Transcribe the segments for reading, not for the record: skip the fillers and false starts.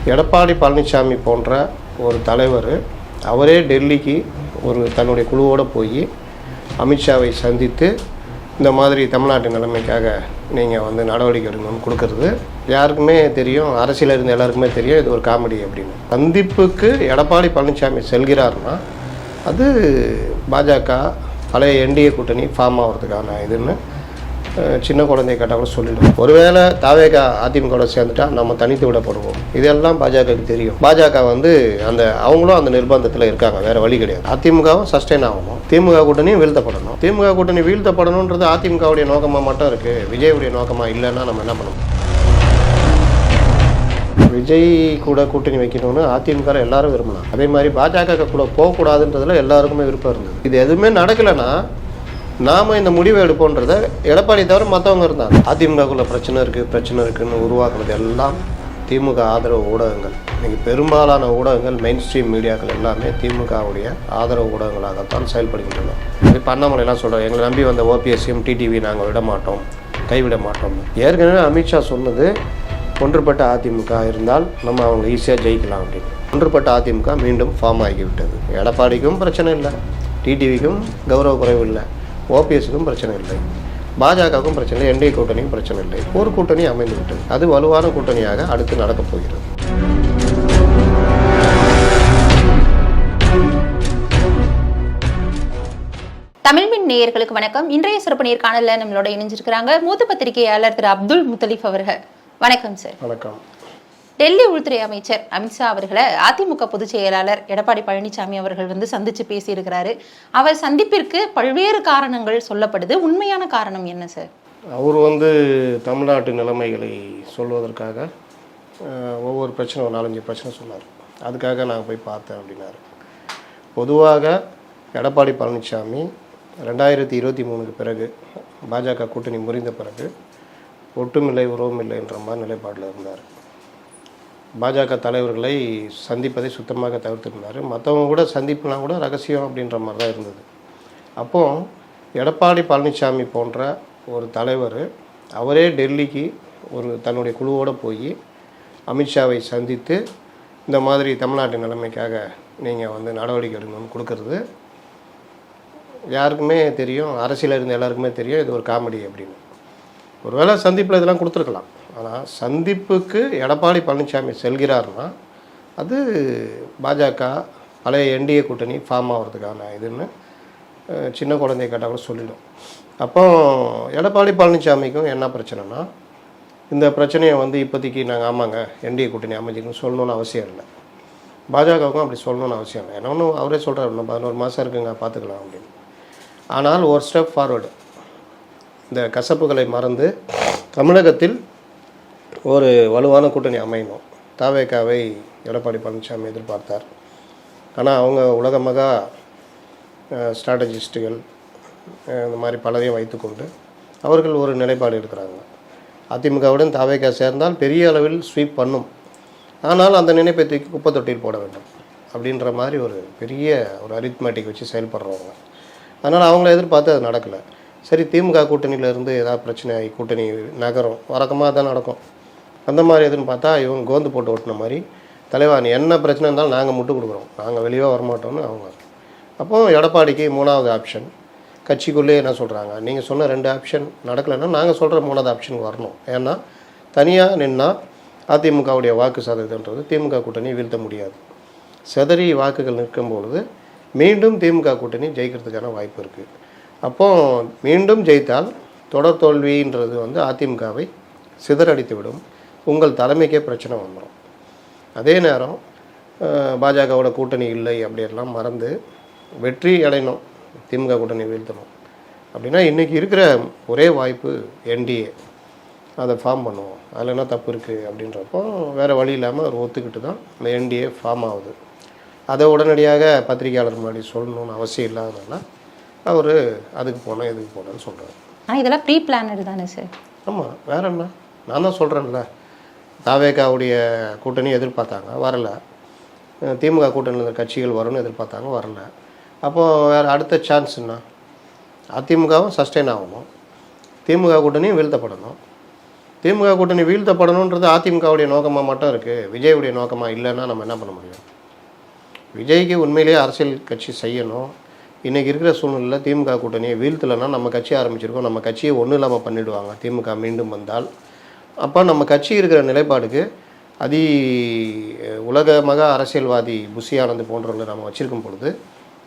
எடப்பாடி பழனிசாமி போன்ற ஒரு தலைவர் அவரே டெல்லிக்கு தன்னுடைய குழுவோடு போய் அமித்ஷாவை சந்தித்து இந்த மாதிரி தமிழ்நாட்டு நிலைமைக்காக நீங்கள் நடவடிக்கை எடுக்கணும்னு கொடுக்கறது யாருக்குமே தெரியும், அரசியலில் இருந்த எல்லாருக்குமே தெரியும் இது ஒரு காமெடி அப்படின்னு. சந்திப்புக்கு எடப்பாடி பழனிசாமி செல்கிறார்னா அது பாஜக பழைய என்டிஏ கூட்டணி ஃபார்ம் ஆகிறதுக்கான இதுன்னு சின்ன குழந்தைய கேட்டால் கூட சொல்லிடும். ஒருவேளை தாவேகா அதிமுக சேர்ந்துட்டா நம்ம தனித்து விடப்படுவோம், இதெல்லாம் பாஜகவுக்கு தெரியும். பாஜக அவங்களும் அந்த நிர்பந்தத்தில் இருக்காங்க, வேறு வழி கிடையாது. அதிமுகவும் சஸ்டெயின் ஆகணும், திமுக கூட்டணியும் வீழ்த்தப்படணும். திமுக கூட்டணி வீழ்த்தப்படணுன்றது அதிமுகவுடைய நோக்கமாக மட்டும் இருக்குது, விஜயுடைய நோக்கமாக இல்லைன்னா நம்ம என்ன பண்ணணும்? விஜய் கூட கூட்டணி வைக்கணும்னு அதிமுக எல்லாரும் விரும்பலாம், அதே மாதிரி பாஜக கூட போகக்கூடாதுன்றதுல எல்லாருக்குமே விருப்பம் இருந்தது. இது எதுவுமே நடக்கலைன்னா நாம் இந்த முடிவை எடுப்போன்றதை எடப்பாடி தவிர மற்றவங்க இருந்தாங்க. அதிமுகக்குள்ள பிரச்சனை இருக்குதுன்னு உருவாக்குறது எல்லாம் திமுக ஆதரவு ஊடகங்கள். இன்றைக்கி பெரும்பாலான ஊடகங்கள் மெயின் ஸ்ட்ரீம் மீடியாக்கள் எல்லாமே திமுகவுடைய ஆதரவு ஊடகங்களாகத்தான் செயல்படுகின்றன. இப்போ அண்ணாமலைலாம் சொல்கிறோம், எங்களை நம்பி வந்த ஓபிஎஸ்சியும் டிடிவி நாங்கள் விட மாட்டோம், கைவிட மாட்டோம். ஏற்கனவே அமித்ஷா சொன்னது ஒன்றுபட்ட அதிமுக இருந்தால் நம்ம அவங்க ஈஸியாக ஜெயிக்கலாம் அப்படின்னு. ஒன்றுபட்ட அதிமுக மீண்டும் ஃபார்ம் ஆகிவிட்டது. எடப்பாடிக்கும் பிரச்சனை இல்லை, டிடிவிக்கும் கௌரவ குறைவு இல்லை, ஓபிஎஸ்க்கும் பிரச்சனை இல்லை, பாஜகவுக்கும் பிரச்சனை இல்லை, என்டிஏ கூட்டணியும் பிரச்சனை இல்லை. ஒரு கூட்டணி அமைந்து விட்டது, அது வலுவான கூட்டணியாக அடுத்து நடக்கப் போகிறது. தமிழ்மின் நேயர்களுக்கு வணக்கம். இன்றைய சிறப்பு நேர்காணலில் நம்மளோட இணைஞ்சிருக்கிறாங்க மூத்த பத்திரிகையாளர் திரு அப்துல் முத்தலீப் அவர்கள். வணக்கம் சார். வணக்கம். டெல்லி உள்துறை அமைச்சர் அமித்ஷா அவர்களை அதிமுக பொதுச் செயலாளர் எடப்பாடி பழனிசாமி அவர்கள் சந்திச்சு பேசியிருக்கிறாரு. அவர் சந்திப்பிற்கு பல்வேறு காரணங்கள் சொல்லப்படுது, உண்மையான காரணம் என்ன சார்? அவர் தமிழ்நாட்டு நிலைமைகளை சொல்வதற்காக ஒவ்வொரு பிரச்சனை, ஒரு 4-5 பிரச்சனை சொன்னார். அதுக்காக நான் போய் பார்த்தேன் அப்படின்னாரு. பொதுவாக எடப்பாடி பழனிசாமி 2023க்கு பிறகு பாஜக கூட்டணி முறிந்த பிறகு ஒட்டுமில்லை உறவுமில்லை என்ற மாதிரி நிலைப்பாடில் இருந்தார். பாஜக தலைவர்களை சந்திப்பதை சுத்தமாக தவிர்த்திருந்தார். மற்றவங்க கூட சந்திப்புலாம் கூட ரகசியம் அப்படின்ற மாதிரி தான் இருந்தது. அப்போது எடப்பாடி பழனிசாமி போன்ற ஒரு தலைவர் அவரே டெல்லிக்கு தன்னுடைய குழுவோடு போய் அமித்ஷாவை சந்தித்து இந்த மாதிரி தமிழ்நாட்டு நிலைமைக்காக நீங்கள் நடவடிக்கை எடுக்கணும்னு கொடுக்கறது யாருக்குமே தெரியும், அரசியலில் இருந்த எல்லாருக்குமே தெரியும் இது ஒரு காமெடி அப்படின்னு. ஒருவேளை சந்திப்பில் இதெல்லாம் கொடுத்துருக்கலாம். ஆனால் சந்திப்புக்கு எடப்பாடி பழனிசாமி செல்கிறார்னா அது பாஜக பழைய என்டிஏ கூட்டணி ஃபார்ம் ஆகிறதுக்கான இதுன்னு சின்ன குழந்தைய கேட்டால் கூட சொல்லிடும். அப்போ எடப்பாடி பழனிசாமிக்கும் என்ன பிரச்சனைனா, இந்த பிரச்சனையை இப்போதைக்கு நாங்கள் ஆமாங்க என்டிஏ கூட்டணி அமைஞ்சிக்கணும்னு சொல்லணுன்னு அவசியம் இல்லை, பாஜகவுக்கும் அப்படி சொல்லணுன்னு அவசியம் இல்லை. ஏன்னா ஒன்றும் அவரே சொல்கிறார், இன்னும் 11 மாதம் இருக்குங்க பார்த்துக்கலாம் அப்படின்னு. ஆனால் ஒரு ஸ்டெப் ஃபார்வர்டு, இந்த கசப்புகளை மறந்து தமிழகத்தில் ஒரு வலுவான கூட்டணி அமையணும். தாவேகாவை எடப்பாடி பழனிசாமி எதிர்பார்த்தார். ஆனால் அவங்க உலகமகா ஸ்ட்ராட்டஜிஸ்ட்டுகள் இந்த மாதிரி பலரையும் வைத்துக்கொண்டு அவர்கள் ஒரு நிலைப்பாடு எடுக்கிறாங்க. அதிமுகவுடன் தாவேகா சேர்ந்தால் பெரிய அளவில் ஸ்வீப் பண்ணும், ஆனால் அந்த நினைப்பை தூக்கி குப்பை தொட்டியில் போட வேண்டும் அப்படின்ற மாதிரி ஒரு பெரிய ஒரு அரித்மேட்டிக் வச்சு செயல்படுறவங்க. அதனால் அவங்கள எதிர்பார்த்து அது நடக்கலை. சரி, திமுக கூட்டணியிலேருந்து ஏதாவது பிரச்சனை ஆகி கூட்டணி நகரம் வழக்கமாக தான் நடக்கும். அந்த மாதிரி எதுன்னு பார்த்தா இவங்க கோந்து போட்டு ஓட்டின மாதிரி, தலைவா நீ என்ன பிரச்சனை இருந்தாலும் நாங்கள் முட்டு கொடுக்குறோம், நாங்கள் வெளியே வரமாட்டோம்னு அவங்க. அப்போது எடப்பாடிக்கு 3வது ஆப்ஷன் கட்சிக்குள்ளேயே என்ன சொல்கிறாங்க, நீங்கள் சொன்ன 2 ஆப்ஷன் நடக்கலைன்னா நாங்கள் சொல்கிற 3வது ஆப்ஷனுக்கு வரணும். ஏன்னா தனியாக நின்னால் அதிமுகவுடைய வாக்கு சதவீதன்றது திமுக கூட்டணி வீழ்த்த முடியாது. செதறி வாக்குகள் நிற்கும்பொழுது மீண்டும் திமுக கூட்டணி ஜெயிக்கிறதுக்கான வாய்ப்பு இருக்குது. அப்போது மீண்டும் ஜெயித்தால் தொடர் தோல்வின்றது அதிமுகவை சிதறடித்து விடும், உங்கள் தலைமைக்கே பிரச்சனை வந்துடும். அதே நேரம் பாஜகவோட கூட்டணி இல்லை அப்படியெல்லாம் மறந்து வெற்றி அடையணும், திமுக கூட்டணி வீழ்த்தணும் அப்படின்னா இன்றைக்கி இருக்கிற ஒரே வாய்ப்பு என்டிஏ, அதை ஃபார்ம் பண்ணுவோம், அதில் என்ன தப்பு இருக்குது அப்படின்றப்போ வேறு வழி இல்லாமல் அவர் ஒத்துக்கிட்டு தான் இந்த என்டிஏ ஃபார்ம் ஆகுது. அதை உடனடியாக பத்திரிகையாளர் முன்னாடி சொல்லணும்னு அவசியம் இல்லாதனால அவர் அதுக்கு போனோம் எதுக்கு போனோன்னு சொல்கிறார். ஆனால் இதெல்லாம் ப்ரீ பிளானட் தானே சார்? ஆமாம், வேற என்ன, நான் தான் சொல்கிறேன்ல, தாவேகாவுடைய கூட்டணி எதிர்பார்த்தாங்க வரலை, திமுக கூட்டணியில் இருந்த கட்சிகள் வரும்னு எதிர்பார்த்தாங்க வரலை. அப்போது வேறு அடுத்த சான்ஸ்னா அதிமுகவும் சஸ்டெயின் ஆகணும், திமுக கூட்டணியும் வீழ்த்தப்படணும். திமுக கூட்டணி வீழ்த்தப்படணுன்றது அதிமுகவுடைய நோக்கமாக மட்டும் இருக்குது, விஜயுடைய நோக்கமாக இல்லைன்னா நம்ம என்ன பண்ண முடியும்? விஜய்க்கு உண்மையிலேயே அரசியல் கட்சி செய்யணும். இன்றைக்கி இருக்கிற சூழ்நிலையில் திமுக கூட்டணியை வீழ்த்தலைன்னா நம்ம கட்சி ஆரம்பிச்சிருக்கோம், நம்ம கட்சியை ஒன்றும் இல்லாமல் பண்ணிவிடுவாங்க திமுக மீண்டும் வந்தால். அப்போ நம்ம கட்சி இருக்கிற நிலைப்பாடுக்கு உலக மகா அரசியல்வாதி புஷி ஆனந்த் போன்றவர்களை நம்ம வச்சுருக்கும் பொழுது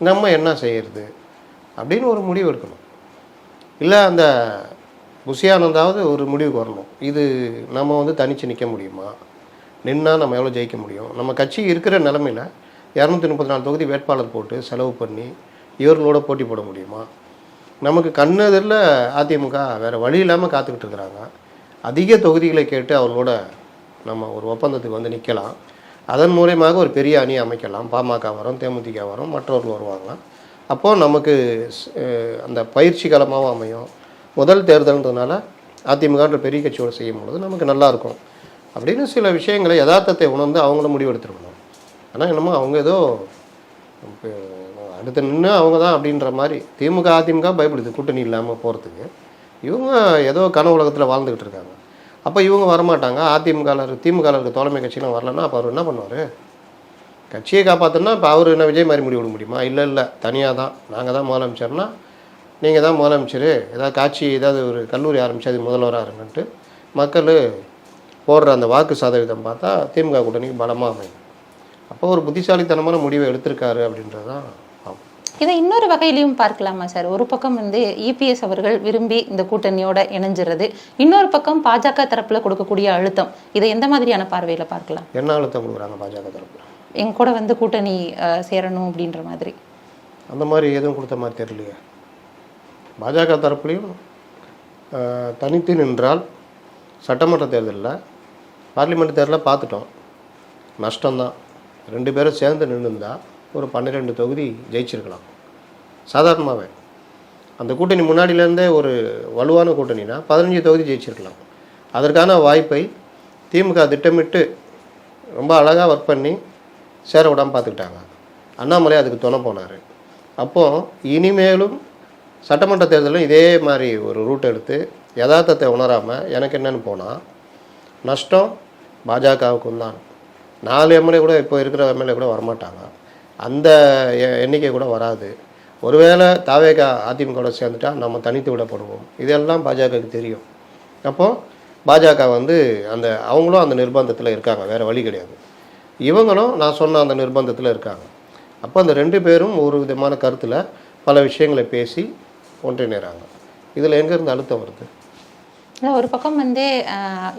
நம்ம என்ன செய்கிறது அப்படின்னு ஒரு முடிவு எடுக்கணும். இல்லை அந்த புஷி ஆனந்தாவது ஒரு முடிவுக்கு வரணும். இது நம்ம வந்து தனித்து நிற்க முடியுமா, நின்னால் நம்ம எவ்வளோ ஜெயிக்க முடியும், நம்ம கட்சி இருக்கிற நிலமையில் 234 தொகுதி வேட்பாளர் போட்டு செலவு பண்ணி இவர்களோட போட்டி போட முடியுமா? நமக்கு கண்ணெதிரில் அதிமுக வேறு வழி இல்லாமல் காத்துக்கிட்டு இருக்கிறாங்க. அதிக தொகுதிகளை கேட்டு அவர்களோட நம்ம ஒரு ஒப்பந்தத்துக்கு வந்து நிற்கலாம். அதன் மூலயமாக ஒரு பெரிய அணி அமைக்கலாம். பாமக வரும், தேமுதிக வரும், மற்றவர்கள் வருவாங்க. அப்போது நமக்கு அந்த பயிற்சி களமாகவும் அமையும். முதல் தேர்தல்ன்றதுனால அதிமுகன்ற பெரிய கட்சியோடு செய்யும் பொழுது நமக்கு நல்லாயிருக்கும் அப்படின்னு சில விஷயங்களை யதார்த்தத்தை உணர்ந்து அவங்களும் முடிவெடுத்துருக்கணும். ஆனால் என்னமோ அவங்க ஏதோ அடுத்து நின்று அவங்க தான் அப்படின்ற மாதிரி திமுக அதிமுக பயப்படுது கூட்டணி இல்லாமல் போகிறதுக்கு. இவங்க ஏதோ கனவு உலகத்தில் வாழ்ந்துக்கிட்டு இருக்காங்க. அப்போ இவங்க வரமாட்டாங்க. திமுகவில் இருக்க தோழமை கட்சியெலாம் வரலன்னா அப்போ அவர் என்ன பண்ணுவார்? கட்சியை காப்பாற்றணும்னா இப்போ அவர் என்ன விஜய் மாதிரி முடிவிட முடியுமா? இல்லை தனியாக தான் நாங்கள் தான் முதலமைச்சர்னா நீங்கள் தான் முதலமைச்சர், ஏதாவது காட்சி ஏதாவது ஒரு கல்லூரி ஆரம்பித்து அது முதல்வராக இருங்கன்ட்டு மக்கள் போடுற அந்த வாக்கு சதவீதம் பார்த்தா திமுக கூட்டணிக்கு பலமாக அமையும். அப்போ ஒரு புத்திசாலித்தனமான முடிவை எடுத்திருக்காரு அப்படின்றது தான். இதை இன்னொரு வகையிலையும் பார்க்கலாமா சார்? ஒரு பக்கம் வந்து இபிஎஸ் அவர்கள் விரும்பி இந்த கூட்டணியோட இணைஞ்சிறது, இன்னொரு பக்கம் பாஜக தரப்புல கொடுக்கக்கூடிய அழுத்தம், இதை எந்த மாதிரியான பார்வையில் பார்க்கலாம்? என்ன அழுத்தம் கொடுக்குறாங்க பாஜக தரப்புல? எங்க கூட வந்து கூட்டணி சேரணும் அப்படின்ற மாதிரி. அந்த மாதிரி எதுவும் கொடுத்த மாதிரி தெரியலையே. பாஜக தரப்புலையும் தனித்து நின்றால் சட்டமன்ற தேர்தலில், பார்லிமெண்ட் தேர்தலில் பார்த்துட்டோம், நஷ்டம்தான். 2 பேரும் சேர்ந்து நின்றுந்தால் ஒரு 12 தொகுதி ஜெயிச்சிருக்கலாம் சாதாரணமாகவே. அந்த கூட்டணி முன்னாடியிலேருந்தே ஒரு வலுவான கூட்டணினா 15 தொகுதி ஜெயிச்சிருக்கலாம். அதற்கான வாய்ப்பை திமுக திட்டமிட்டு ரொம்ப அழகாக ஒர்க் பண்ணி சேர விடாமல் பார்த்துக்கிட்டாங்க. அண்ணாமலை அதுக்கு துணை போனார். அப்போது இனிமேலும் சட்டமன்ற தேர்தலும் இதே மாதிரி ஒரு ரூட் எடுத்து யதார்த்தத்தை உணராமல் எனக்கு என்னென்னு போனால் நஷ்டம் பாஜகவுக்கும் தான். 4 எம்எல்ஏ கூட இப்போ இருக்கிற எம்எல்ஏ கூட வரமாட்டாங்க, அந்த எண்ணிக்கை கூட வராது. ஒருவேளை தாவேகா அதிமுகவோட சேர்ந்துட்டா நம்ம தனித்து விடப்படுவோம். இதெல்லாம் பாஜகவுக்கு தெரியும். அப்போது பாஜக வந்து அவங்களும் அந்த நிர்பந்தத்தில் இருக்காங்க, வேறு வழி கிடையாது. இவங்களும் நான் சொன்ன அந்த நிர்பந்தத்தில் இருக்காங்க. அப்போ அந்த 2 பேரும் ஒரு விதமான கருத்தில் பல விஷயங்களை பேசி ஒன்றிணைறாங்க. இதில் எங்கேருந்து அழுத்தம் வருது? ஒரு பக்கம் வந்து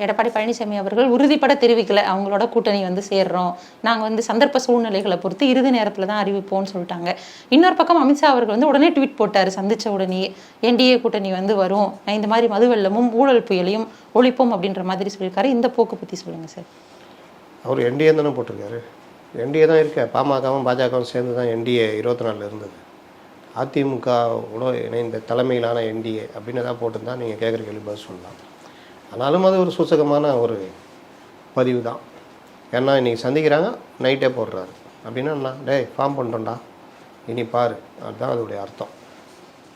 எடப்பாடி பழனிசாமி அவர்கள் உறுதிப்பட தெரிவிக்கல அவங்களோட கூட்டணி வந்து சேர்றோம், நாங்கள் வந்து சந்தர்ப்ப சூழ்நிலைகளை பொறுத்து இறுதி நேரத்தில் தான் அறிவிப்போம்னு சொல்லிட்டாங்க. இன்னொரு பக்கம் அமித்ஷா அவர்கள் வந்து உடனே ட்வீட் போட்டார், சந்திச்ச உடனே என்டிஏ கூட்டணி வந்து வரும், இந்த மாதிரி மது வெள்ளமும் ஊழல் புயலையும் ஒழிப்போம் அப்படின்ற மாதிரி சொல்லியிருக்காரு. இந்த போக்கு பற்றி சொல்லுங்கள் சார். அவர் என்டிஏ தானே போட்டிருக்காரு, என்டிஏ தான் இருக்க. பாமகவும் பாஜகவும் சேர்ந்து தான் என்டிஏ 24 இருந்தது. அதிமுகவோட இணைந்த தலைமையிலான என்டிஏ அப்படின்னு தான் போட்டுருந்தா நீங்கள் கேட்குற கேள்வி பதில் சொல்லலாம். ஆனாலும் அது ஒரு சூசகமான ஒரு பதிவு தான். ஏன்னா இன்றைக்கி சந்திக்கிறாங்க, நைட்டே போடுறாரு அப்படின்னா டேய் ஃபார்ம் பண்ணிட்டோம்டா இனி பாரு, அதுதான் அதோடைய அர்த்தம்.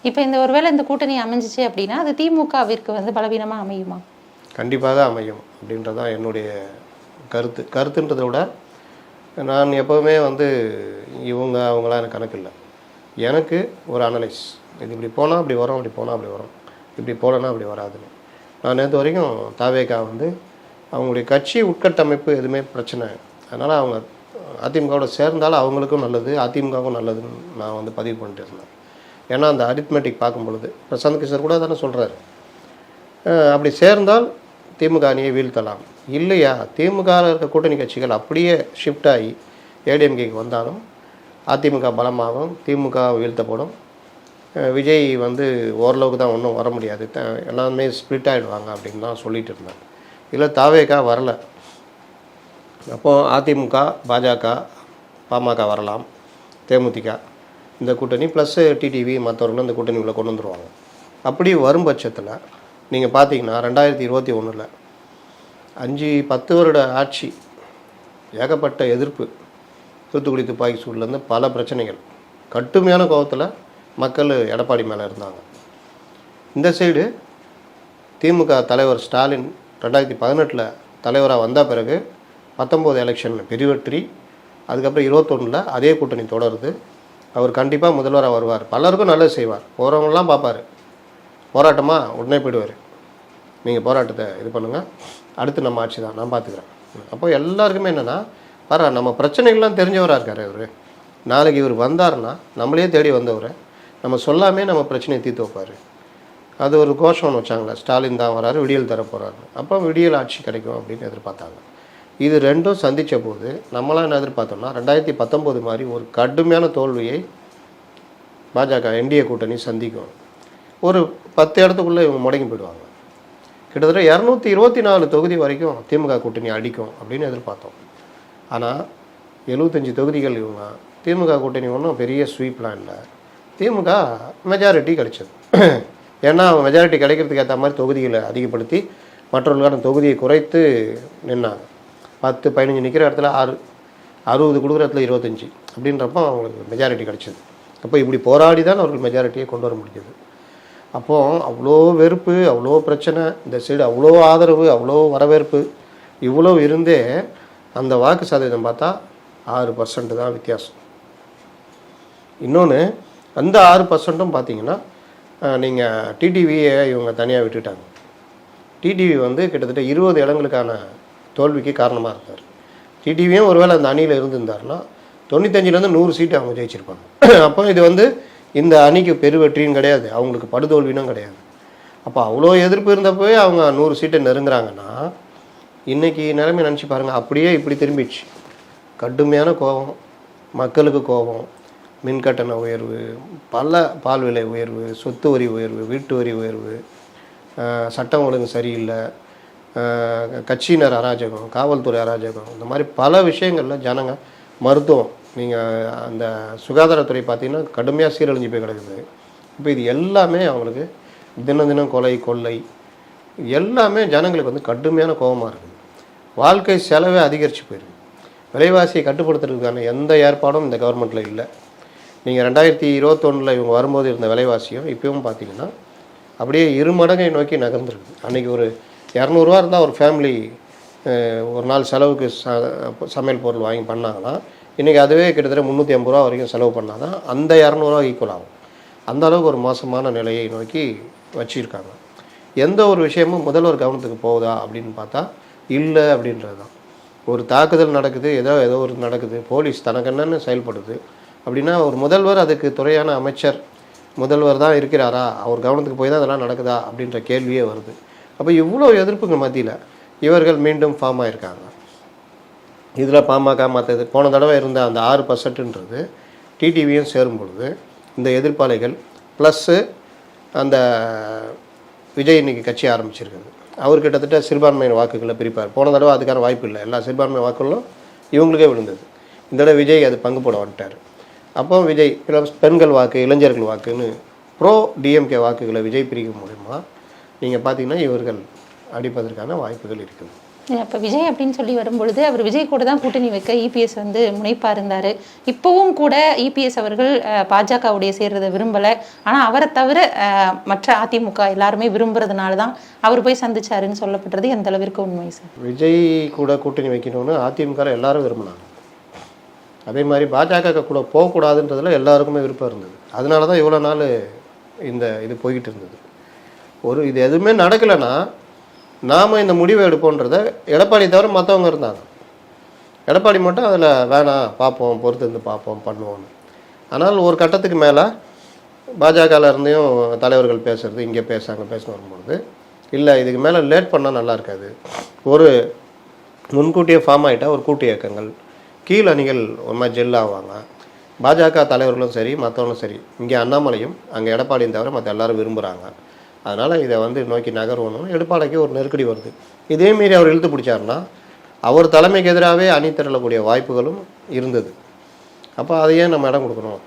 இப்போ இந்த ஒருவேளை இந்த கூட்டணி அமைஞ்சிச்சு அப்படின்னா அது திமுகவிற்கு வந்து பலவீனமாக அமையுமா? கண்டிப்பாக அமையும் அப்படின்றதான் என்னுடைய கருத்துன்றதை விட நான் எப்போவுமே வந்து அவங்களாம் எனக்கு கணக்கு இல்லை. எனக்கு ஒரு அனலைஸ், இது இப்படி போனால் அப்படி வரும், அப்படி போனால் அப்படி வரும், இப்படி போகலன்னா அப்படி வராதுன்னு. நான் நேற்று வரைக்கும் தாவேகா வந்து அவங்களுடைய கட்சி உட்கட்டமைப்பு எதுவுமே பிரச்சனை, அதனால் அவங்க அதிமுகவோட சேர்ந்தாலும் அவங்களுக்கும் நல்லது, அதிமுகவுக்கும் நல்லதுன்னு நான் வந்து பதிவு பண்ணிட்டு இருந்தேன். ஏன்னா அந்த அரித்மெட்டிக் பார்க்கும் பொழுது பிரசாந்த் கிஷோர் கூட தானே சொல்கிறாரு, அப்படி சேர்ந்தால் திமுக அணியை வீழ்த்தலாம். இல்லையா திமுகவில் இருக்க கூட்டணி கட்சிகள் அப்படியே ஷிஃப்ட் ஆகி ஏடிஎம்கேக்கு வந்தாலும் அதிமுக பலமாகவும் திமுக வீழ்த்தப்படும். விஜய் வந்து ஓரளவுக்கு தான் ஒன்றும் வர முடியாது, எல்லாமே ஸ்ப்ளிட் ஆகிடுவாங்க அப்படின்னு தான் சொல்லிகிட்டு இருந்தேன். இதில் தாவேகா வரலை. அப்போது அதிமுக பாஜக பாமக வரலாம், தேமுதிக இந்த கூட்டணி ப்ளஸ் டிடிவி மற்றவர்களும் இந்த கூட்டணிக்குள்ளே கொண்டு வந்துடுவாங்க. அப்படி வரும் பட்சத்தில் நீங்கள் பார்த்தீங்கன்னா 2021 5-10 வருட ஆட்சி, ஏகப்பட்ட எதிர்ப்பு, தூத்துக்குடி துப்பாக்கி சூட்லேருந்து பல பிரச்சனைகள், கடுமையான கோபத்தில் மக்கள் எடப்பாடி மேலே இருந்தாங்க. இந்த சைடு திமுக தலைவர் ஸ்டாலின் 2018 தலைவராக வந்த பிறகு 19 எலெக்ஷன் பெரிய வெற்றி. அதுக்கப்புறம் 21 அதே கூட்டணி தொடருது. அவர் கண்டிப்பாக முதல்வராக வருவார். பலருக்கும் நல்லது செய்வார். போகிறவங்களாம் பார்ப்பார். போராட்டமா உடனே போயிடுவார். நீங்கள் போராட்டத்தை இது பண்ணுங்கள், அடுத்து நம்ம ஆட்சி தான், நான் பார்த்துக்கிறேன். அப்போ எல்லாருக்குமே என்னென்னா, நம்ம பிரச்சனைகள்லாம் தெரிஞ்சவராக இருக்கார் இவர். நாளைக்கு இவர் வந்தார்னா நம்மளே தேடி வந்தவர், நம்ம சொல்லாமே நம்ம பிரச்சனையை தீர்த்து வைப்பார். அது ஒரு கோஷம் ஒன்று வச்சாங்களே, ஸ்டாலின் தான் வராரு, விடியல் தர போகிறாரு. அப்போ விடியல் ஆட்சி கிடைக்கும் அப்படின்னு எதிர்பார்த்தாங்க. இது ரெண்டும் சந்தித்த போது நம்மளாம் என்ன எதிர்பார்த்தோம்னா, 2019 மாதிரி ஒரு கடுமையான தோல்வியை பாஜக என்டிஏ கூட்டணி சந்திக்கும். ஒரு 10 இடத்துக்குள்ளே இவங்க முடங்கி போயிடுவாங்க. கிட்டத்தட்ட 224 தொகுதி வரைக்கும் திமுக கூட்டணி அடிக்கும் அப்படின்னு எதிர்பார்த்தோம். ஆனால் 75 தொகுதிகள் இவங்க. திமுக கூட்டணி ஒன்றும் பெரிய ஸ்வீப்லாம் இல்லை. திமுக மெஜாரிட்டி கிடைச்சது. ஏன்னா அவங்க மெஜாரிட்டி கிடைக்கிறதுக்கு ஏற்ற மாதிரி தொகுதிகளை அதிகப்படுத்தி மற்றவர்களுக்கான தொகுதியை குறைத்து நின்னாங்க. 10-15 நிற்கிற இடத்துல 60 கொடுக்குற இடத்துல 25 அப்படின்றப்போ அவங்களுக்கு மெஜாரிட்டி கிடைச்சிது. அப்போ இப்படி போராடி தான் அவர்கள் மெஜாரிட்டியை கொண்டு வர முடியுது. அப்போது அவ்வளோ வெறுப்பு, அவ்வளோ பிரச்சனை, இந்த சைடு அவ்வளோ ஆதரவு, அவ்வளோ வரவேற்பு, இவ்வளோ இருந்தே அந்த வாக்கு சதவீதம் பார்த்தா 6% தான் வித்தியாசம். இன்னொன்று, அந்த 6%ம் பார்த்தீங்கன்னா நீங்கள் டிடிவியை இவங்க தனியாக விட்டுட்டாங்க. டிடிவி வந்து கிட்டத்தட்ட 20 இடங்களுக்கான தோல்விக்கு காரணமாக இருந்தார். டிடிவியும் ஒருவேளை அந்த அணியில் இருந்திருந்தாருன்னா 95லேருந்து 100 சீட்டு அவங்க ஜெயிச்சிருப்பாங்க. அப்போ இது வந்து இந்த அணிக்கு பெருவெற்றியும் கிடையாது, அவங்களுக்கு படுதோல்வினும் கிடையாது. அப்போ அவ்வளோ எதிர்ப்பு இருந்தப்போவே அவங்க 100 சீட்டை நெருங்குறாங்கன்னா, இன்றைக்கி நிலைமை நினச்சி பாருங்கள். அப்படியே இப்படி திரும்பிடுச்சு. கடுமையான கோபம், மக்களுக்கு கோபம், மின்கட்டண உயர்வு, பல பால் விலை உயர்வு, சொத்து வரி உயர்வு, வீட்டு வரி உயர்வு, சட்டம் ஒழுங்கு சரியில்லை, கட்சியினர் அராஜகம், காவல்துறை அராஜகம், இந்த மாதிரி பல விஷயங்களில் ஜனங்க, மருத்துவம், நீங்கள் அந்த சுகாதாரத்துறை பார்த்தீங்கன்னா கடுமையாக சீரழிஞ்சு போய் கிடக்குது. இப்போ இது எல்லாமே அவங்களுக்கு தினம் தினம் கொலை கொள்ளை எல்லாமே ஜனங்களுக்கு வந்து கடுமையான கோபமாக இருக்குது. வாழ்க்கை செலவே அதிகரித்து போயிருக்கு. விலைவாசியை கட்டுப்படுத்துறதுக்கான எந்த ஏற்பாடும் இந்த கவர்மெண்ட்டில் இல்லை. நீங்கள் 2021 இவங்க வரும்போது இருந்த விலைவாசியும் இப்பவும் பார்த்தீங்கன்னா அப்படியே 2 மடங்கை நோக்கி நகர்ந்துருக்கு. அன்றைக்கி ஒரு 200 ரூபா இருந்தால் ஒரு ஃபேமிலி ஒரு நாள் செலவுக்கு சமையல் பொருள் வாங்கி பண்ணாங்கன்னா, இன்றைக்கி அதுவே கிட்டத்தட்ட 350 ரூபா வரைக்கும் செலவு பண்ணால் தான் அந்த 200 ரூபா ஈக்குவல் ஆகும். அந்த அளவுக்கு ஒரு மோசமான நிலையை நோக்கி வச்சுருக்காங்க. எந்த ஒரு விஷயமும் முதல்வர் கவனத்துக்கு போகுதா அப்படின்னு பார்த்தா இல்லை அப்படின்றது தான். ஒரு தாக்குதல் நடக்குது, ஏதோ ஒரு நடக்குது, போலீஸ் தனக்கென்னு செயல்படுது அப்படின்னா ஒரு முதல்வர், அதுக்கு துறையான அமைச்சர் முதல்வர் தான் இருக்கிறாரா, அவர் கவனத்துக்கு போய் தான் அதெல்லாம் நடக்குதா அப்படின்ற கேள்வியே வருது. அப்போ இவ்வளோ எதிர்ப்புங்க மத்தியில் இவர்கள் மீண்டும் ஃபார்ம் ஆகியிருக்காங்க. இதில் பாமக மற்றது போன தடவை இருந்த அந்த 6%ன்றது டிடிவியும் சேரும் பொழுது இந்த எதிர்ப்பாளைகள் ப்ளஸ்ஸு அந்த விஜய் இன்னைக்கு கட்சி ஆரம்பிச்சிருக்குது. அவர் கிட்டத்தட்ட சிறுபான்மையின் வாக்குகளை பிரிப்பார். போன தடவை அதுக்கான வாய்ப்பு இல்லை, எல்லா சிறுபான்மை வாக்குகளும் இவங்களுக்கே விழுந்தது. இந்த தடவை விஜய் அது பங்கு போட வந்துட்டார். அப்போ விஜய் பெண்கள் வாக்கு, இளைஞர்கள் வாக்குன்னு ப்ரோ டிஎம்கே வாக்குகளை விஜய் பிரிக்கும் மூலமா நீங்கள் பார்த்தீங்கன்னா இவர்கள் அடிப்பதற்கான வாய்ப்புகள் இருக்குது. இப்போ விஜய் அப்படின்னு சொல்லி வரும்பொழுது அவர் விஜய் கூட தான் கூட்டணி வைக்க இபிஎஸ் வந்து முனைப்பாக இருந்தார். இப்போவும் கூட இபிஎஸ் அவர்கள் பாஜகவுடைய சேர்றதை விரும்பலை. ஆனால் அவரை தவிர மற்ற அதிமுக எல்லாருமே விரும்புறதுனால தான் அவர் போய் சந்திச்சாருன்னு சொல்லப்படுறது எந்த அளவிற்கு உண்மை சார்? விஜய் கூட கூட்டணி வைக்கணும்னு அதிமுக எல்லாரும் விரும்பினாங்க. அதே மாதிரி பாஜக கூட போகக்கூடாதுன்றதுல எல்லாருக்குமே விருப்பம் இருந்தது. அதனால தான் இவ்வளோ நாள் இது போய்கிட்டு இருந்தது. இது எதுவுமே நடக்கலைன்னா நாம் இந்த முடிவை எடுப்போன்றத எடப்பாடி தவிர மற்றவங்க இருந்தாங்க. எடப்பாடி மட்டும் அதில் வேணாம், பார்ப்போம், பொறுத்து இருந்து பார்ப்போம், பண்ணுவோன்னு. ஆனால் ஒரு கட்டத்துக்கு மேலே பாஜகவில் இருந்தையும் தலைவர்கள் பேசுகிறது, இங்கே பேசணும் வரும்பொழுது இல்லை, இதுக்கு மேலே லேட் பண்ணால் நல்லா இருக்காது. ஒரு முன்கூட்டியே ஃபார்ம் ஆகிட்டா ஒரு கூட்டு இயக்கங்கள் கீழ் அணிகள் ஒரு மாதிரி ஜெல் ஆவாங்க. பாஜக தலைவர்களும் சரி மற்றவங்களும் சரி, இங்கே அண்ணாமலையும் அங்கே எடப்பாடியும் தவிர மற்ற எல்லாரும் விரும்புகிறாங்க. அதனால் இதை நோக்கி நகர்வணும். எடப்பாடிக்கு ஒரு நெருக்கடி வருது. இதேமாரி அவர் இழுத்து பிடிச்சாருன்னா அவர் தலைமைக்கு எதிராகவே அணி திரளக்கூடிய வாய்ப்புகளும் இருந்தது. அப்போ அதையே நம்ம இடம் கொடுக்கணும்.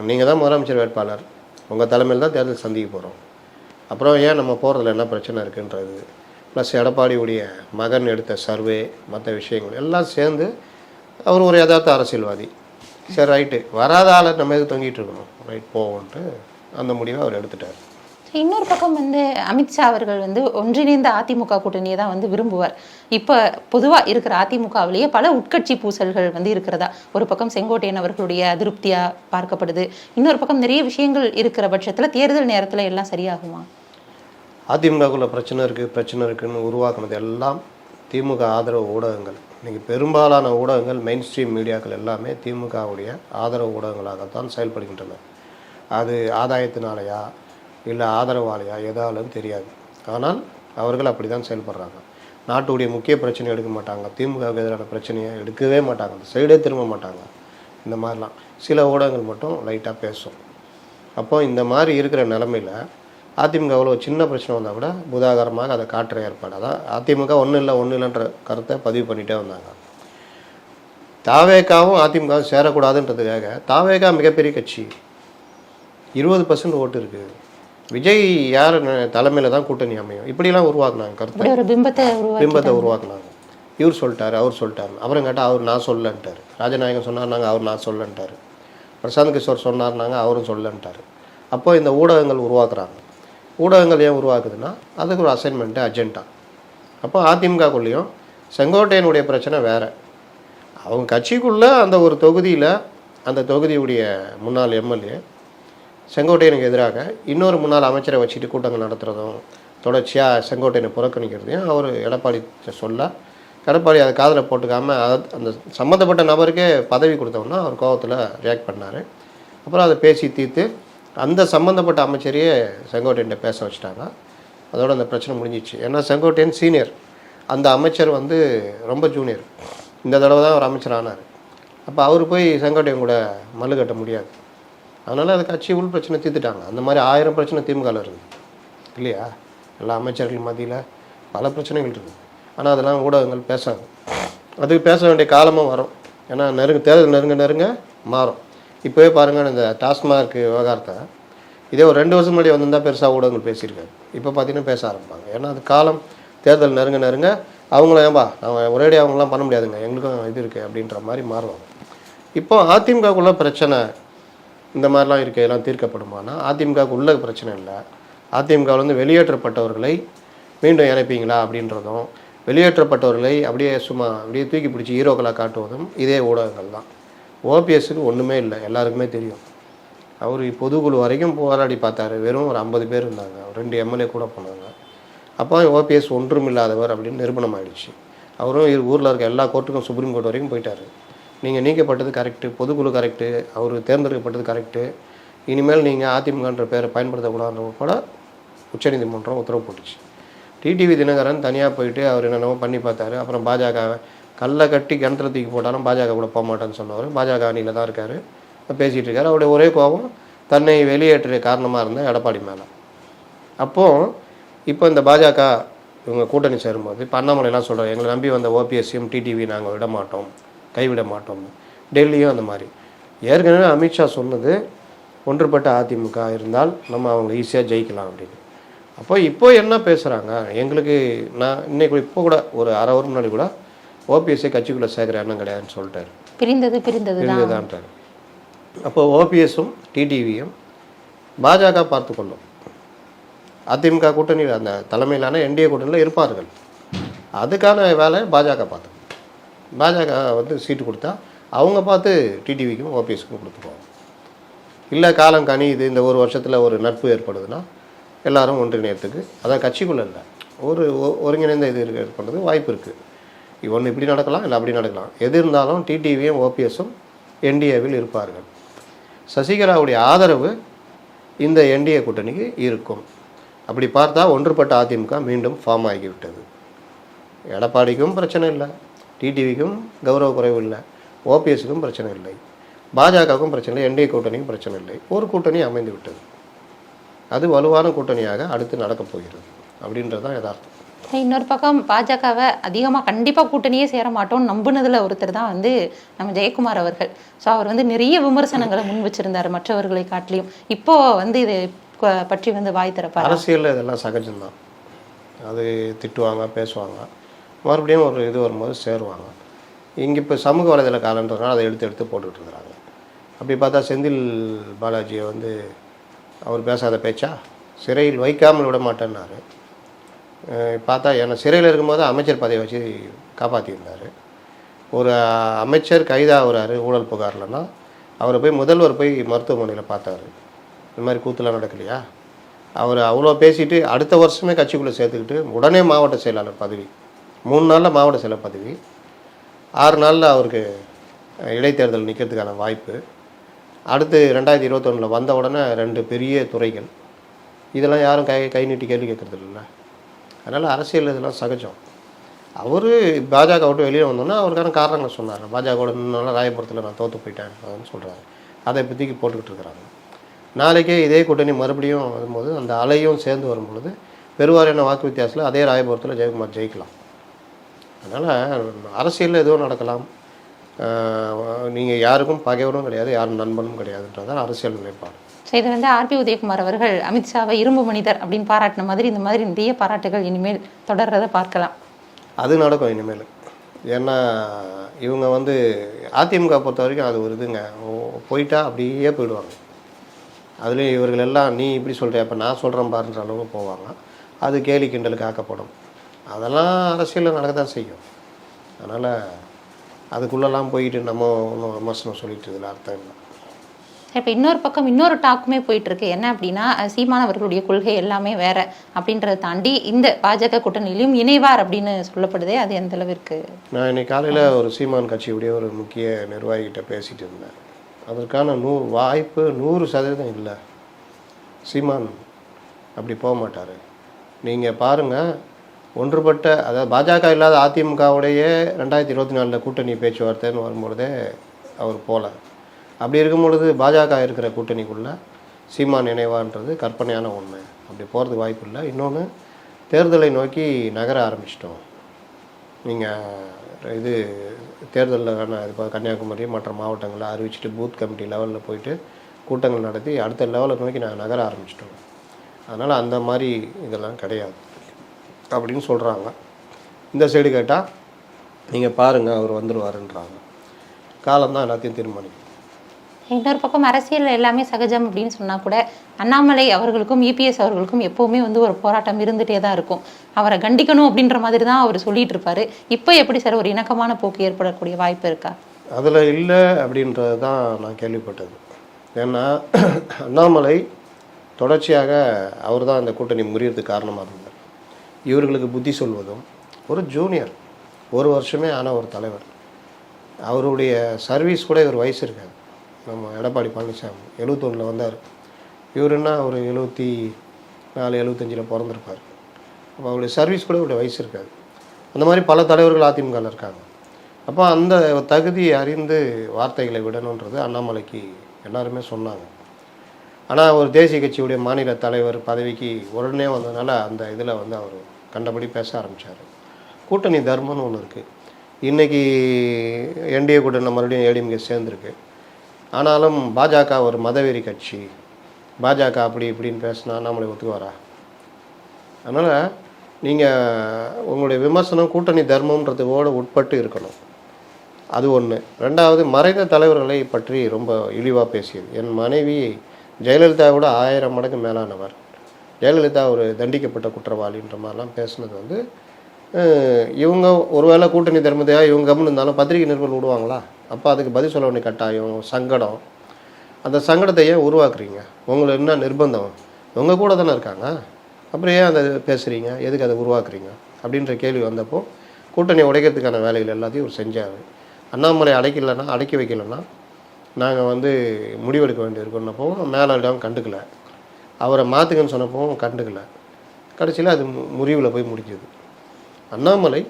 நீங்கள் தான் முதலமைச்சர் வேட்பாளர், உங்கள் தலைமையில் தான் தேர்தல் சந்திக்க போகிறோம், அப்புறம் ஏன் நம்ம போகிறதுல என்ன பிரச்சனை இருக்குன்றது, ப்ளஸ் எடப்பாடியுடைய மகன் எடுத்த சர்வே, மற்ற விஷயங்கள் எல்லாம் சேர்ந்து அவர் ஒரு யதார்த்த அரசியல்வாதி. சரி ரைட்டு, வராத ஆளை நம்ம எதுக்கு தொங்கிட்டு இருக்கணும், ரைட் போவோன்ட்டு அந்த முடிவை அவர் எடுத்துட்டார். இன்னொரு பக்கம் வந்து அமித்ஷா அவர்கள் வந்து ஒன்றிணைந்த அதிமுக கூட்டணியை தான் வந்து விரும்புவார். இப்போ பொதுவாக இருக்கிற அதிமுகவிலேயே பல உட்கட்சி பூசல்கள் வந்து இருக்கிறதா. ஒரு பக்கம் செங்கோட்டையன் அவர்களுடைய அதிருப்தியாக பார்க்கப்படுது, இன்னொரு பக்கம் நிறைய விஷயங்கள் இருக்கிற பட்சத்தில் தேர்தல் நேரத்தில் எல்லாம் சரியாகுமா? அதிமுகக்குள்ள பிரச்சனை இருக்குன்னு உருவாக்குனது எல்லாம் திமுக ஆதரவு ஊடகங்கள். இன்றைக்கி பெரும்பாலான ஊடகங்கள் மெயின் ஸ்ட்ரீம் மீடியாக்கள் எல்லாமே திமுகவுடைய ஆதரவு ஊடகங்களாகத்தான் செயல்படுகின்றன. அது ஆதாயத்தினாலையா இல்லை ஆதரவாலையா எதாலும் தெரியாது. ஆனால் அவர்கள் அப்படி தான் செயல்படுறாங்க. நாட்டுடைய முக்கிய பிரச்சனை எடுக்க மாட்டாங்க, திமுகவுக்கு எதிரான பிரச்சனையை எடுக்கவே மாட்டாங்க, அந்த சைடே திரும்ப மாட்டாங்க. இந்த மாதிரிலாம் சில ஊடகங்கள் மட்டும் லைட்டாக பேசும். அப்போ இந்த மாதிரி இருக்கிற நிலமையில் அதிமுகவில் ஒரு சின்ன பிரச்சனை வந்தால் கூட புதாகரமாக அதை காட்டுற ஏற்பாடு. அதான் அதிமுக ஒன்றும் இல்லைன்ற கருத்தை பதிவு பண்ணிகிட்டே வந்தாங்க. தாவேகாவும் அதிமுகவும் சேரக்கூடாதுன்றதுக்காக தாவேகா மிகப்பெரிய கட்சி, 20% ஓட்டு இருக்குது, விஜய் யார் தலைமையில் தான் கூட்டணி அமையும், இப்படிலாம் உருவாக்குனாங்க கருத்தை, ஒரு பிம்பத்தை உருவாக்குனாங்க. இவர் சொல்லிட்டாரு, அவர் சொல்லிட்டாரு, அப்புறம் கேட்டால் அவர் நான் சொல்லன்ட்டார். ராஜநாயகன் சொன்னார்னாங்க, அவர் நான் சொல்லன்ட்டார். பிரசாந்த் கிஷோர் சொன்னார்னாங்க, அவரும் சொல்லன்ட்டார். அப்போ இந்த ஊடகங்கள் உருவாக்குறாங்க. ஊடகங்கள் ஏன் உருவாக்குதுன்னா அதுக்கு ஒரு அசைன்மெண்ட்டு, அஜெண்டா. அப்போ அதிமுகக்குள்ளேயும் செங்கோட்டையனுடைய பிரச்சனை வேறு. அவங்க கட்சிக்குள்ளே அந்த ஒரு தொகுதியில் அந்த தொகுதியுடைய முன்னாள் எம்எல்ஏ செங்கோட்டையனுக்கு எதிராக இன்னொரு முன்னாள் அமைச்சரை வச்சுட்டு கூட்டங்கள் நடத்துகிறதும் தொடர்ச்சியாக செங்கோட்டையனை புறக்கணிக்கிறதையும் அவர் எடப்பாடி சொல்ல, எடப்பாடி அதை காதில் போட்டுக்காமல் அந்த சம்மந்தப்பட்ட நபருக்கே பதவி கொடுத்தோம்னா அவர் கோபத்தில் ரியாக்ட் பண்ணார். அப்புறம் அதை பேசி தீர்த்து அந்த சம்மந்தப்பட்ட அமைச்சரையே செங்கோட்டையன்ட்ட பேச வச்சுட்டாங்க. அதோட அந்த பிரச்சனை முடிஞ்சிச்சு. ஏன்னா செங்கோட்டையன் சீனியர், அந்த அமைச்சர் வந்து ரொம்ப ஜூனியர். இந்த தடவை தான் அவர் அமைச்சர் ஆனார். அப்போ அவர் போய் செங்கோட்டையன் கூட மல்லு கட்ட முடியாது. அதனால் அது கட்சி உள் பிரச்சனை தீர்த்துட்டாங்க. அந்த மாதிரி 1000 பிரச்சனை திமுகவில் இருக்குது இல்லையா? எல்லா அமைச்சர்கள் மத்தியில் பல பிரச்சனைகள் இருக்குது. ஆனால் அதெல்லாம் ஊடகங்கள் பேசாது. அதுக்கு பேச வேண்டிய காலமும் வரும். ஏன்னா தேர்தல் நெருங்க மாறும். இப்போவே பாருங்கள், இந்த டாஸ்மார்க் விவகாரத்தை இதே ஒரு 2 வருஷம் முன்னாடி வந்திருந்தால் பெருசாக ஊடகங்கள் பேசியிருக்காரு. இப்போ பார்த்தீங்கன்னா பேச ஆரம்பிப்பாங்க. ஏன்னா அது காலம், தேர்தல் நெருங்க அவங்களும் ஏன்பா நான் ஒரேடி அவங்களாம் பண்ண முடியாதுங்க, எங்களுக்கும் இது இருக்குது அப்படின்ற மாதிரி மாறுவாங்க. இப்போ அதிமுகக்குள்ள பிரச்சனை இந்த மாதிரிலாம் இருக்குது, எல்லாம் தீர்க்கப்படுமானா அதிமுகவுக்கு உள்ள பிரச்சனை இல்லை. அதிமுகவிலேருந்து வெளியேற்றப்பட்டவர்களை மீண்டும் இணைப்பீங்களா அப்படின்றதும், வெளியேற்றப்பட்டவர்களை அப்படியே தூக்கி பிடிச்சி ஹீரோக்களாக காட்டுவதும் இதே ஊடகங்கள் தான். ஓபிஎஸ்க்கு ஒன்றுமே இல்லை, எல்லாருக்குமே தெரியும். அவர் பொதுக்குழு வரைக்கும் போராடி பார்த்தாரு, வெறும் ஒரு 50 பேர் இருந்தாங்க, 2 எம்எல்ஏ கூட போனாங்க. அப்போ ஓபிஎஸ் ஒன்றும் இல்லாதவர் அப்படின்னு நிரூபணம் ஆகிடுச்சு. அவரும் ஊரில் இருக்க எல்லா கோர்ட்டுக்கும், சுப்ரீம் கோர்ட் வரைக்கும் போயிட்டார். நீங்கள் நீக்கப்பட்டது கரெக்டு, பொதுக்குழு கரெக்டு, அவர் தேர்ந்தெடுக்கப்பட்டது கரெக்டு, இனிமேல் நீங்கள் அதிமுகன்ற பேரை பயன்படுத்தக்கூடாது கூட உச்சநீதிமன்றம் உத்தரவு போட்டுச்சு. டிடிவி தினகரன் தனியாக போயிட்டு அவர் என்னென்னவோ பண்ணி பார்த்தாரு. அப்புறம் பாஜக கல்லை கட்டி கிணத்துல தூக்கி போட்டாலும் பாஜக கூட போக மாட்டேன்னு சொன்னவர் பாஜக அணியில் தான் இருக்கார், பேசிகிட்டு இருக்கார். அவருடைய ஒரே கோபம் தன்னை வெளியேற்ற காரணமாக இருந்த எடப்பாடி மேலே. அப்போது இப்போ இந்த பாஜக இவங்க கூட்டணி சேரும்போது இப்போ அண்ணாமலைலாம் சொல்கிறார், எங்களை நம்பி வந்த ஓபிஎஸ்சியும் டிடிவி நாங்கள் விட மாட்டோம், கைவிட மாட்டோம். டெல்லியும் அந்த மாதிரி. ஏற்கனவே அமித்ஷா சொன்னது ஒன்றுபட்ட அதிமுக இருந்தால் நம்ம அவங்க ஈஸியாக ஜெயிக்கலாம் அப்படின்னு. இப்போ என்ன பேசுகிறாங்க, எங்களுக்கு நான் இன்னைக்கு இப்போ கூட ஒரு அரை வரும் முன்னாடி கூட ஓபிஎஸ்ஐ கட்சிக்குள்ளே சேர்க்குற எண்ணம் கிடையாதுன்னு சொல்லிட்டாரு. பிரிந்ததுதான்ட்டார். அப்போ ஓபிஎஸும் டிடிவியும் பாஜக பார்த்து கொள்ளும். அதிமுக கூட்டணியில் அந்த தலைமையிலான என்டிஏ கூட்டணியில் இருப்பார்கள். அதுக்கான வேலை பாஜக பார்த்து, பாஜக வந்து சீட்டு கொடுத்தா அவங்க பார்த்து டிடிவிக்கும் ஓபிஎஸ்க்கும் கொடுத்துருவாங்க. இல்லை காலம் கனியுது, இந்த ஒரு வருஷத்தில் ஒரு நட்பு ஏற்படுதுன்னா எல்லாரும் ஒன்றிணையத்துக்கு, அதான் கட்சிக்குள்ளே இல்லை, ஒரு ஒருங்கிணைந்த இது ஏற்படுறது வாய்ப்பு இருக்குது. ஒன்று இப்படி நடக்கலாம், இல்லை அப்படி நடக்கலாம். எது இருந்தாலும் டிடிவியும் ஓபிஎஸும் என்டிஏவில் இருப்பார்கள். சசிகலாவுடைய ஆதரவு இந்த என்டிஏ கூட்டணிக்கு இருக்கும். அப்படி பார்த்தா ஒன்றுபட்ட அதிமுக மீண்டும் ஃபார்ம் ஆகிவிட்டது. எடப்பாடிக்கும் பிரச்சனை இல்லை, டிடிவிக்கும் கௌரவ குறைவு இல்லை, ஓபிஎஸ்க்கும் பிரச்சனை இல்லை, பாஜகவுக்கும் பிரச்சனை இல்லை, என்டிஏ கூட்டணிக்கும் பிரச்சனை இல்லை. ஒரு கூட்டணி அமைந்து விட்டது. அது வலுவான கூட்டணியாக அடுத்து நடக்கப் போகிறது அப்படின்றது தான் யதார்த்தம். இன்னொரு பக்கம் பாஜகவை அதிகமாக கண்டிப்பாக கூட்டணியே சேர மாட்டோம்னு நம்பினதில் ஒருத்தர் தான் வந்து நம்ம ஜெயக்குமார் அவர்கள். ஸோ அவர் வந்து நிறைய விமர்சனங்களை முன் வச்சிருந்தார் மற்றவர்களை காட்டிலையும். இப்போ வந்து இது பற்றி வந்து வாய் திறப்பார். அரசியலில் இதெல்லாம் சகஜம்தான். அது திட்டுவாங்க, பேசுவாங்க, மறுபடியும் ஒரு இது வரும்போது சேருவாங்க. இங்கே இப்போ சமூக வலைதள காலன்றதுனால அதை எடுத்து போட்டுக்கிட்டு இருக்கிறாங்க. அப்படி பார்த்தா செந்தில் பாலாஜியை வந்து அவர் பேசாத பேச்சா சிறையில் வைக்காமல் விட மாட்டேன்னாரு. பார்த்தா என்னை சிறையில் இருக்கும்போது அமைச்சர் பதவியை வச்சு காப்பாற்றியிருந்தார். ஒரு அமைச்சர் கைதாகிறாரு ஊழல் புகார்லன்னா அவரை போய் முதல்வர் போய் மருத்துவமனையில் பார்த்தாரு. இந்த மாதிரி கூத்துலாம் நடக்கலையா, அவர் அவ்வளோ பேசிட்டு அடுத்த வருஷமே கட்சிக்குள்ளே சேர்த்துக்கிட்டு உடனே மாவட்ட செயலாளர் பதவி, 3 நாளில் மாவட்ட செயலர் பதவி, 6 நாளில் அவருக்கு இடைத்தேர்தல் நிற்கிறதுக்கான வாய்ப்பு. அடுத்து 2021 வந்த உடனே 2 பெரிய துறைகள். இதெல்லாம் யாரும் கை நீட்டி கேள்வி கேட்குறது இல்லைல்ல. அதனால் அரசியல் இதெல்லாம் சகஜம். அவர் பாஜக விட்டு வெளியே வந்தோன்னா அவருக்கான காரணங்களை சொன்னார். பாஜகவோட நின்னால ராயபுரத்தில் நான் தோற்று போயிட்டேன் அப்படின்னு சொல்கிறாரு. அதை பற்றிக்கு போட்டுக்கிட்டு இருக்கிறாங்க. நாளைக்கே இதே கூட்டணி மறுபடியும் வரும்போது அந்த அலையும் சேர்ந்து வரும்பொழுது பெருவாரியான வாக்கு வித்தியாசத்தில் அதே ராயபுரத்தில் ஜெயக்குமார் ஜெயிக்கலாம். அதனால் அரசியலில் எதுவும் நடக்கலாம். நீங்கள் யாருக்கும் பகைவரும் கிடையாது, யாரும் நண்பனும் கிடையாதுன்றதான் அரசியல் நிலைப்பாடு. ஸோ இது வந்து ஆர்பி உதயகுமார் அவர்கள் அமித்ஷாவை இரும்பு மனிதர் அப்படின்னு பாராட்டின மாதிரி இந்த மாதிரி நிறைய பாராட்டுகள் இனிமேல் தொடர்றதை பார்க்கலாம். அது நடக்கும் இனிமேல். ஏன்னா இவங்க வந்து அதிமுக பொறுத்த வரைக்கும் அது ஒரு இதுங்க, போயிட்டா அப்படியே போயிடுவாங்க. அதுலேயும் இவர்கள் எல்லாம் நீ இப்படி சொல்கிறியா அப்போ நான் சொல்கிறேன் பாருன்ற அளவுக்கு போவாங்க. அது கேலி கிண்டலுக்கு ஆக்கப்படும். அதெல்லாம் அரசியலில் நடக்க தான் செய்யும். அதனால் அதுக்குள்ளெல்லாம் போயிட்டு நம்ம ஒன்றும் விமர்சனம் சொல்லிட்டு இதில் அர்த்தம் இல்லை. இப்போ இன்னொரு பக்கம் இன்னொரு டாக்குமே போயிட்டுருக்கு. என்ன அப்படின்னா, சீமான் அவர்களுடைய கொள்கை எல்லாமே வேற அப்படின்றத தாண்டி இந்த பாஜக கூட்டணியிலையும் இணைவார் அப்படின்னு சொல்லப்படுதே, அது எந்த அளவிற்கு? நான் இன்னைக்கு காலையில் ஒரு சீமான் கட்சியுடைய ஒரு முக்கிய நிர்வாகிகிட்ட பேசிகிட்டு இருந்தேன். அதற்கான வாய்ப்பு 100% இல்லை. சீமான் அப்படி போக மாட்டார். நீங்கள் பாருங்கள், ஒன்றுபட்ட அதாவது பாஜக இல்லாத அதிமுகவுடைய 2024 கூட்டணி பேச்சுவார்த்தைன்னு வரும்பொழுதே அவர் போகல. அப்படி இருக்கும் பொழுது பாஜக இருக்கிற கூட்டணிக்குள்ளே சீமான் இணைவான்றது கற்பனையான ஒன்று. அப்படி போகிறதுக்கு வாய்ப்பு இல்லை. இன்னொன்று, தேர்தலை நோக்கி நகர ஆரம்பிச்சிட்டோம். நீங்கள் இது தேர்தலில் இப்போ கன்னியாகுமரி மற்ற மாவட்டங்களில் அறிவிச்சிட்டு பூத் கமிட்டி லெவலில் போயிட்டு கூட்டங்கள் நடத்தி அடுத்த லெவலில் நோக்கி நாங்கள் நகர ஆரம்பிச்சிட்டோம். அதனால் அந்த மாதிரி இதெல்லாம் கிடையாது அப்படின்னு சொல்கிறாங்க. இந்த சைடு கேட்டால் நீங்கள் பாருங்கள் அவர் வந்துடுவாருன்றாங்க. காலம்தான் எல்லாத்தையும் தீர்மானிக்கும். இன்னொரு பக்கம் அரசியல் எல்லாமே சகஜம் அப்படின்னு சொன்னால் கூட அண்ணாமலை அவர்களுக்கும் இபிஎஸ் அவர்களுக்கும் எப்போவுமே வந்து ஒரு போராட்டம் இருந்துகிட்டே தான் இருக்கும். அவரை கண்டிக்கணும் அப்படின்ற மாதிரி தான் அவர் சொல்லிட்டு இருப்பார். இப்போ எப்படி சார் ஒரு இணக்கமான போக்கு ஏற்படக்கூடிய வாய்ப்பு இருக்கா? அதில் இல்லை அப்படின்றது தான் நான் கேள்விப்பட்டது. ஏன்னா அண்ணாமலை தொடர்ச்சியாக அவர் தான் அந்த கூட்டணி முறியறதுக்கு காரணமாக இருந்தார். இவர்களுக்கு புத்தி சொல்வதும், ஒரு ஜூனியர் 1 வருஷமே ஆன ஒரு தலைவர், அவருடைய சர்வீஸ் கூட இவர் வயசு இருக்காது. நம்ம எடப்பாடி பழனிசாமி 71 வந்தார். இவருன்னா ஒரு 74 75 பிறந்திருப்பார். அப்போ அவருடைய சர்வீஸ் கூட இவருடைய வயசு இருக்காது. அந்த மாதிரி பல தலைவர்கள் அதிமுகவில் இருக்காங்க. அப்போ அந்த தகுதி அறிந்து வார்த்தைகளை விடணுன்றது அண்ணாமலைக்கு எல்லாருமே சொன்னாங்க. ஆனால் ஒரு தேசிய கட்சியுடைய மாநில தலைவர் பதவிக்கு உடனே வந்ததுனால அந்த இதில் வந்து அவர் கண்டபடி பேச ஆரம்பித்தார். கூட்டணி தர்மம்னு ஒன்று இருக்குது. இன்றைக்கி என்டிஏ கூட்டணி மறுபடியும் ஏடிஎம்கே சேர்ந்துருக்கு. ஆனாலும் பாஜக ஒரு மதவெறி கட்சி, பாஜக அப்படி இப்படின்னு பேசினா நம்மளை ஒத்துக்குவாரா? அதனால் நீங்கள் உங்களுடைய விமர்சனம் கூட்டணி தர்மன்றதுவோடு உட்பட்டு இருக்கணும். அது ஒன்று. 2வது, மறைந்த தலைவர்களை பற்றி ரொம்ப இழிவாக பேசியது. என் மனைவி ஜெயலலிதாவோட 1000 மடங்கு மேலானவர், ஜெயலலிதா ஒரு தண்டிக்கப்பட்ட குற்றவாளின்ற மாதிரிலாம் பேசுனது வந்து இவங்க ஒருவேளை கூட்டணி தர்மத்தையாக இவங்க கம்முன்னு இருந்தாலும் பத்திரிகை நிருபர்கள் விடுவாங்களா? அப்போ அதுக்கு பதில் சொல்ல வேண்டிய கட்டாயம், சங்கடம். அந்த சங்கடத்தை ஏன் உருவாக்குறீங்க? உங்களுக்கு என்ன நிர்பந்தம்? உங்கள் கூட தானே இருக்காங்க, அப்புறம் ஏன் அதை பேசுகிறீங்க? எதுக்கு அதை உருவாக்குறீங்க அப்படின்ற கேள்வி வந்தப்போ கூட்டணி உடைக்கிறதுக்கான வேலைகள் எல்லாத்தையும் ஒரு செஞ்சார். அண்ணாமலை அடக்கி வைக்கலைன்னா நாங்கள் வந்து முடிவெடுக்க வேண்டியிருக்கோன்னப்போ மேலிடம் கண்டுக்கலை, அவரை மாற்றுங்கன்னு சொன்னப்போ கண்டுக்கலை. கடைசியில் அது முறிவில் போய் முடிஞ்சது. அண்ணாமலை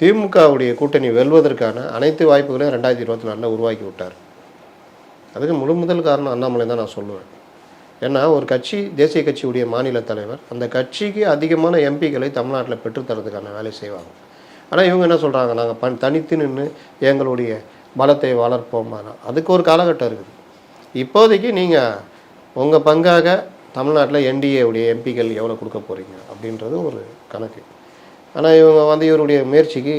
திமுகவுடைய கூட்டணி வெல்வதற்கான அனைத்து வாய்ப்புகளையும் 2024 உருவாக்கி விட்டார். அதுக்கு முதல் காரணம் அண்ணாமலை தான் நான் சொல்லுவேன். ஏன்னா ஒரு கட்சி, தேசிய கட்சியுடைய மாநில தலைவர், அந்த கட்சிக்கு அதிகமான எம்பிக்களை தமிழ்நாட்டில் பெற்றுத்தரதுக்கான வேலை செய்வாங்க. ஆனால் இவங்க என்ன சொல்கிறாங்க, நாங்கள் தனித்து நின்று எங்களுடைய பலத்தை வளர்ப்போம்னா அதுக்கு ஒரு காலகட்டம் இருக்குது. இப்போதைக்கு நீங்கள் உங்கள் பங்காக தமிழ்நாட்டில் என்டிஏவுடைய எம்பிக்கள் எவ்வளோ கொடுக்க போகிறீங்க அப்படின்றது ஒரு கணக்கு. ஆனால் இவங்க வந்து இவருடைய முயற்சிக்கு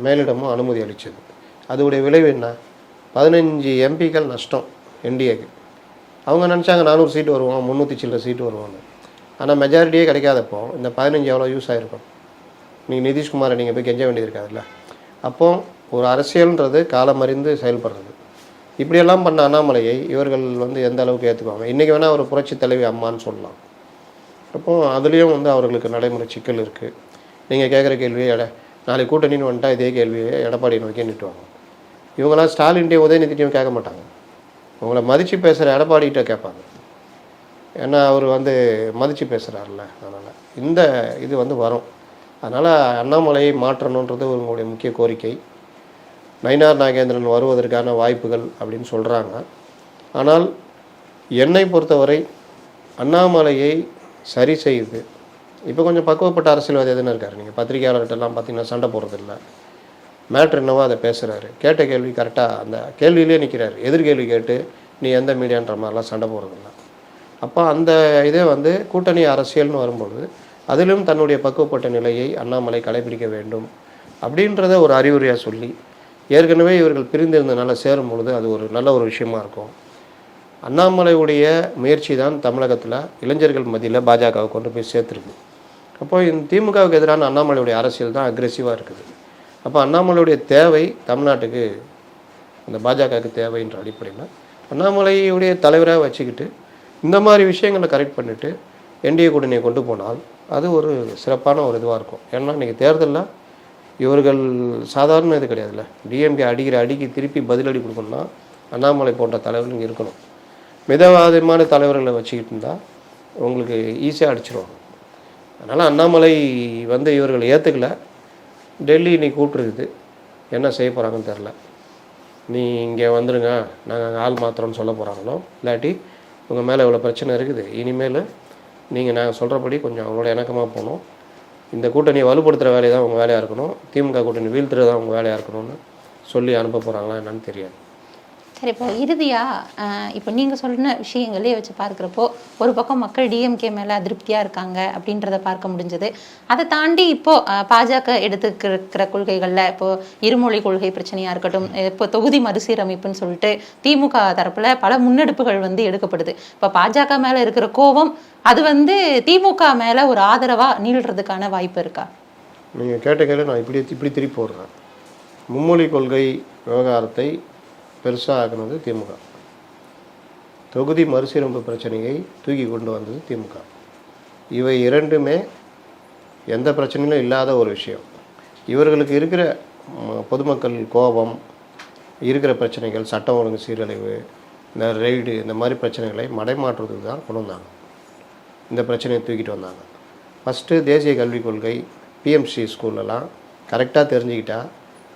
மேலிடமும் அனுமதி அளித்தது. அதோடைய விளைவு என்ன? 15 எம்பிக்கள் நஷ்டம் என்டிஏக்கு. அவங்க நினச்சாங்க 400 சீட்டு வருவாங்க, 300 சில்லற சீட்டு வருவாங்க. ஆனால் மெஜாரிட்டியே கிடைக்காதப்போ இந்த 15 எவ்வளோ யூஸ் ஆகிருக்கும். நீங்கள் நிதிஷ்குமாரை நீங்கள் போய் கெஞ்ச வேண்டியது இருக்காதுல்ல. அப்போது ஒரு அரசியல்ன்றது காலம் அறிந்து செயல்படுறது. இப்படியெல்லாம் பண்ண அண்ணாமலையை இவர்கள் வந்து எந்த அளவுக்கு ஏற்றுக்குவாங்க? இன்றைக்கி வேணால் ஒரு புரட்சி தலைவி அம்மான்னு சொல்லலாம். அப்போது அதுலேயும் வந்து அவர்களுக்கு நடைமுறை சிக்கல் இருக்குது. நீங்கள் கேட்குற கேள்வியே நாளைக்கு கூட்டணின்னு வந்துட்டால் இதே கேள்வியை எடப்பாடியை நோக்கி நிட்டுவாங்க. இவங்களாம் ஸ்டாலின்ட்டையும் உதயநிதிட்டையும் கேட்க மாட்டாங்க. உங்களை மதித்து பேசுகிற எடப்பாடிகிட்ட கேட்பாங்க. ஏன்னா அவர் வந்து மதித்து பேசுகிறார்ல. அதனால் இந்த இது வந்து வரும். அதனால் அண்ணாமலையை மாற்றணுன்றது உங்களுடைய முக்கிய கோரிக்கை. நயினார் நாகேந்திரன் வருவதற்கான வாய்ப்புகள் அப்படின்னு சொல்கிறாங்க. ஆனால் என்னை பொறுத்தவரை அண்ணாமலையை சரி செய்யுது. இப்போ கொஞ்சம் பக்குவப்பட்ட அரசியல்வாதி எதுன்னு இருக்கார். நீங்கள் பத்திரிகையாளர்கிட்டலாம் பார்த்தீங்கன்னா சண்டை போடுறதில்ல. மேட்ரு என்னவோ அதை பேசுகிறாரு. கேட்ட கேள்வி கரெக்டாக அந்த கேள்வியிலே நிற்கிறார். எதிர்கேள்வி கேட்டு நீ எந்த மீடியான்ற மாதிரிலாம் சண்டை போடுறதில்ல. அப்போ அந்த இதே வந்து கூட்டணி அரசியல்னு வரும்பொழுது அதிலும் தன்னுடைய பக்குவப்பட்ட நிலையை அண்ணாமலை கடைபிடிக்க வேண்டும் அப்படின்றத ஒரு அறிவுரையாக சொல்லி, ஏற்கனவே இவர்கள் பிரிந்திருந்தனால சேரும் பொழுது அது ஒரு நல்ல ஒரு விஷயமா இருக்கும். அண்ணாமலையுடைய முயற்சி தான் தமிழகத்தில் இளைஞர்கள் மத்தியில் பாஜகவை கொண்டு போய் சேர்த்துருக்கு. அப்போ இந்த திமுகவுக்கு எதிரான அண்ணாமலையுடைய அரசியல் தான் அக்ரெசிவாக இருக்குது. அப்போ அண்ணாமலையுடைய தேவை தமிழ்நாட்டுக்கு அந்த பாஜகவுக்கு தேவைன்ற அடிப்படையில் அண்ணாமலையுடைய தலைவராக வச்சுக்கிட்டு இந்த மாதிரி விஷயங்களை கரெக்ட் பண்ணிவிட்டு என்டிஏ கூட்டணியை கொண்டு போனால் அது ஒரு சிறப்பான ஒரு இதுவாக இருக்கும். ஏன்னா இன்றைக்கி தேர்தலில் இவர்கள் சாதாரண இது கிடையாதுல்ல. டிஎம்கே அடிக்கிற அடிக்கு திருப்பி பதிலடி கொடுக்கணும்னா அண்ணாமலை போன்ற தலைவர்கள் இருக்கணும். மிதவாதமான தலைவர்களை வச்சுக்கிட்டு இருந்தால் உங்களுக்கு ஈஸியாக அடிச்சிருவாங்க. அதனால் அண்ணாமலை வந்து இவர்கள் ஏற்றுக்கல. டெல்லி இன்னைக்கு கூப்பிட்ருக்குது. என்ன செய்ய போகிறாங்கன்னு தெரில. நீ இங்கே வந்துடுங்க, நாங்கள் ஆள் மாத்திரம்னு சொல்ல போகிறாங்களோ, இல்லாட்டி உங்கள் மேலே இவ்வளோ பிரச்சனை இருக்குது, இனிமேல் நீங்கள் நாங்கள் சொல்கிறபடி கொஞ்சம் அவங்களோட இணக்கமாக போகணும், இந்த கூட்டணியை வலுப்படுத்துகிற வேலையை தான் உங்கள் வேலையாக இருக்கணும், திமுக கூட்டணி வீழ்த்துறது தான் உங்கள் வேலையாக இருக்கணும்னு சொல்லி அனுப்ப போகிறாங்களா என்னன்னு தெரியாது. சரி, இப்போ இறுதியாக இப்போ நீங்கள் சொன்ன விஷயங்களே வச்சு பார்க்குறப்போ ஒரு பக்கம் மக்கள் டிஎம்கே மேலே அதிருப்தியாக இருக்காங்க அப்படின்றத பார்க்க முடிஞ்சது. அதை தாண்டி இப்போது பாஜக எடுத்துக்கிற கொள்கைகளில் இப்போது இருமொழி கொள்கை பிரச்சனையாக இருக்கட்டும், இப்போ தொகுதி மறுசீரமைப்புன்னு சொல்லிட்டு திமுக தரப்பில் பல முன்னெடுப்புகள் வந்து எடுக்கப்படுது. இப்போ பாஜக மேலே இருக்கிற கோபம் அது வந்து திமுக மேலே ஒரு ஆதரவாக நீள்றதுக்கான வாய்ப்பு இருக்கா? நீங்கள் கேட்ட கேள்வி நான் இப்படி திருப்பி போடுறேன். மும்மொழி கொள்கை விவகாரத்தை பெருசாக ஆக்குனது திமுக. தொகுதி மறுசீரமைப்பு பிரச்சனையை தூக்கி கொண்டு வந்தது திமுக. இவை இரண்டுமே எந்த பிரச்சனையும் இல்லாத ஒரு விஷயம். இவர்களுக்கு இருக்கிற பொதுமக்கள் கோபம், இருக்கிற பிரச்சனைகள், சட்டம் ஒழுங்கு சீரழிவு, இந்த ரெய்டு, இந்த மாதிரி பிரச்சனைகளை மடைமாற்றுறதுக்கு தான் கொண்டு வந்தாங்க. இந்த பிரச்சனையை தூக்கிட்டு வந்தாங்க. ஃபஸ்ட்டு தேசிய கல்விக் கொள்கை பிஎம்சி ஸ்கூல்லலாம் கரெக்டாக தெரிஞ்சுக்கிட்டா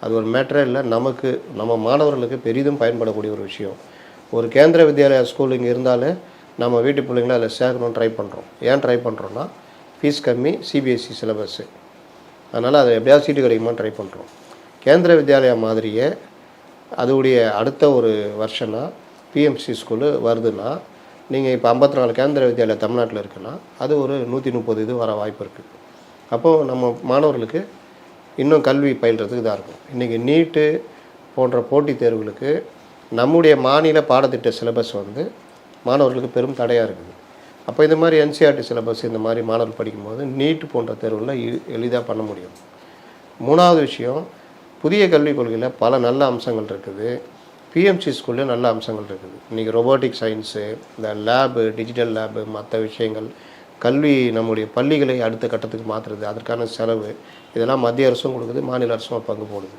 அது ஒரு மேட்டரே இல்லை. நமக்கு நம்ம மாணவர்களுக்கு பெரிதும் பயன்படக்கூடிய ஒரு விஷயம். ஒரு கேந்திர வித்யாலயா ஸ்கூல் இங்கே இருந்தாலே நம்ம வீட்டு பிள்ளைங்கள அதில் சேர்க்கணும்னு ட்ரை பண்ணுறோம். ஏன் ட்ரை பண்ணுறோன்னா ஃபீஸ் கம்மி, சிபிஎஸ்சி சிலபஸ்ஸு, அதனால் அதை எப்படியாவது சீட்டு கிடைக்குமான்னு ட்ரை பண்ணுறோம். கேந்திர வித்யாலயா மாதிரியே அதோடைய அடுத்த ஒரு வருஷம்னா பிஎம்சி ஸ்கூலு வருதுன்னா, நீங்கள் இப்போ 54 கேந்திர வித்யாலயா தமிழ்நாட்டில் இருக்குன்னா அது ஒரு 130 இது வர வாய்ப்பு இருக்குது. அப்போது நம்ம மாணவர்களுக்கு இன்னும் கல்வி பயில்றதுக்கு இதாக இருக்கும். இன்றைக்கி நீட்டு போன்ற போட்டித் தேர்வுகளுக்கு நம்முடைய மாநில பாடத்திட்ட சிலபஸ் வந்து மாணவர்களுக்கு பெரும் தடையாக இருக்குது. அப்போ இந்த மாதிரி என்சிஆர்டி சிலபஸ் இந்த மாதிரி மாணவர்கள் படிக்கும்போது நீட்டு போன்ற தேர்வுகளில் எளிதாக பண்ண முடியும். மூணாவது விஷயம், புதிய கல்விக் கொள்கையில் பல நல்ல அம்சங்கள் இருக்குது. பிஎம்சி ஸ்கூல்லேயும் நல்ல அம்சங்கள் இருக்குது. இன்றைக்கி ரொபோட்டிக் சயின்ஸு, இந்த லேபு, டிஜிட்டல் லேபு, மற்ற விஷயங்கள், கல்வி நம்முடைய பள்ளிகளை அடுத்த கட்டத்துக்கு மாற்றுறது, அதற்கான செலவு இதெல்லாம் மத்திய அரசும் கொடுக்குது, மாநில அரசும் பங்கு போடுது.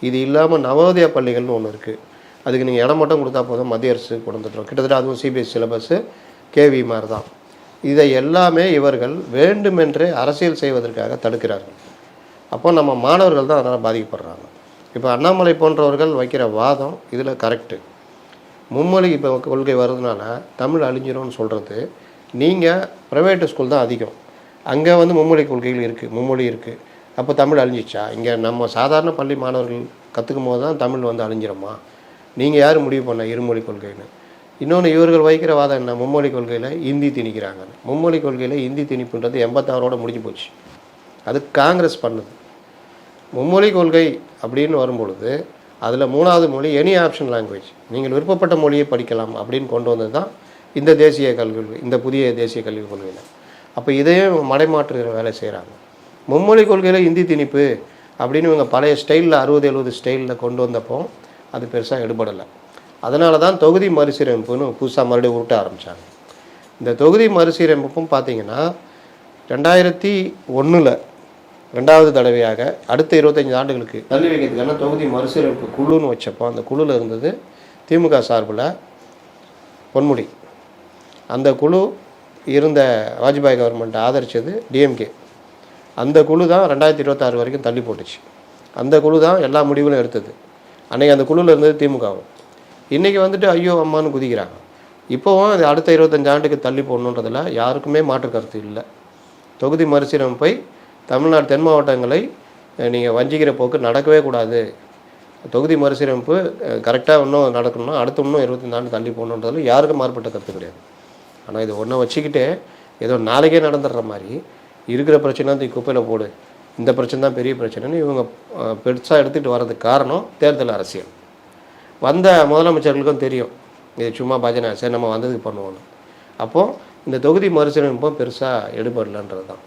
இது இல்லாமல் நவோதயா பள்ளிகள்னு ஒன்று இருக்குது. அதுக்கு நீங்கள் இடம் மட்டும் கொடுத்தா போதும், மத்திய அரசு கொண்டு வந்துடுறோம். கிட்டத்தட்ட அதுவும் சிபிஎஸ்சி சிலபஸ்ஸு, கேவி மாதிரி தான். இதை எல்லாமே இவர்கள் வேண்டுமென்றே அரசியல் செய்வதற்காக தடுக்கிறார்கள். அப்போ நம்ம மாணவர்கள் தான் அதனால் பாதிக்கப்படுறாங்க. இப்போ அண்ணாமலை போன்றவர்கள் வைக்கிற வாதம் இதில் கரெக்டு. மும்மொழி இப்போ கொள்கை வர்றதுனால தமிழ் அழிஞ்சிரும்னு சொல்கிறது. நீங்கள் ப்ரைவேட்டு ஸ்கூல் தான் அதிகம், அங்கே வந்து மும்மொழி கொள்கைகள் இருக்குது, மும்மொழி இருக்குது. அப்போ தமிழ் அழிஞ்சிச்சா? இங்கே நம்ம சாதாரண பள்ளி மாணவர்கள் கற்றுக்கும் போது தான் தமிழ் வந்து அழிஞ்சிருமா? நீங்கள் யார் முடிவு பண்ண இருமொழி கொள்கைன்னு? இன்னொன்று இவர்கள் வைக்கிற வாதம் என்ன, மும்மொழி கொள்கையில் இந்தி திணிக்கிறாங்க. மும்மொழி கொள்கையில் இந்தி திணிப்புன்றது 86ஓட முடிஞ்சு போச்சு. அது காங்கிரஸ் பண்ணுது. மும்மொழி கொள்கை அப்படின்னு வரும்பொழுது அதில் 3வது மொழி எனி ஆப்ஷன் லாங்குவேஜ், நீங்கள் விருப்பப்பட்ட மொழியை படிக்கலாம் அப்படின்னு கொண்டு வந்தது தான் இந்த தேசிய கல்வி, இந்த புதிய தேசிய கல்விக் கொள்கையில். அப்போ இதையே இவங்க மடைமாற்றுகிற வேலை செய்கிறாங்க. மும்மொழி கொள்கையில் இந்தி திணிப்பு அப்படின்னு இவங்க பழைய ஸ்டைலில் 60-70 ஸ்டைலில் கொண்டு வந்தப்போ அது பெருசாக எடுபடலை. அதனால தான் தொகுதி மறுசீரமைப்புன்னு புதுசாக மறுபடியும் உருட்ட ஆரம்பித்தாங்க. இந்த தொகுதி மறுசீரமைப்பும் பார்த்திங்கன்னா 2001 2வது தடவையாக அடுத்த 25 ஆண்டுகளுக்கு தள்ளி வைக்கிறதுக்கான தொகுதி மறுசீரமைப்பு குழுன்னு வச்சப்போ அந்த குழுவில் இருந்தது திமுக சார்பில் பொன்முடி. அந்த குழு இருந்த வாஜ்பாய் கவர்மெண்ட்டை ஆதரித்தது டிஎம்கே. அந்த குழு தான் 2026 வரைக்கும் தள்ளி போட்டுச்சு. அந்த குழு தான் எல்லா முடிவுகளும் எடுத்தது. அன்றைக்கி அந்த குழுவில் இருந்தது திமுகவும். இன்றைக்கி வந்துட்டு ஐயோ அம்மானு குதிக்கிறாங்க. இப்போவும் அது அடுத்த 25 ஆண்டுக்கு தள்ளி போடணுன்றதில் யாருக்குமே மாற்று கருத்து இல்லை. தொகுதி மறுசீரமைப்பை தமிழ்நாடு தென் மாவட்டங்களை நீங்கள் வஞ்சிக்கிற போக்கு நடக்கவே கூடாது. தொகுதி மறுசீரமைப்பு கரெக்டாக இன்னும் நடக்கணும்னா அடுத்து இன்னும் 25 ஆண்டு தள்ளி போகணுன்றதில் யாருக்கும் மாறுபட்ட கருத்து கிடையாது. ஆனால் இது ஒன்றை வச்சுக்கிட்டு ஏதோ நாளைக்கே நடந்துடுற மாதிரி இருக்கிற பிரச்சனை தூக்கி குப்பையில் போடு, இந்த பிரச்சனை தான் பெரிய பிரச்சனைன்னு இவங்க பெருசாக எடுத்துகிட்டு வர்றதுக்கு காரணம் தேர்தல் அரசியல். வந்த முதலமைச்சர்களுக்கும் தெரியும் இது சும்மா பஜனை, சரி நம்ம வந்ததுக்கு பண்ணுவோன்னு. அப்போது இந்த தொகுதி மறுசீரமைப்பும் பெருசாக எடுபடலைன்றது தான்.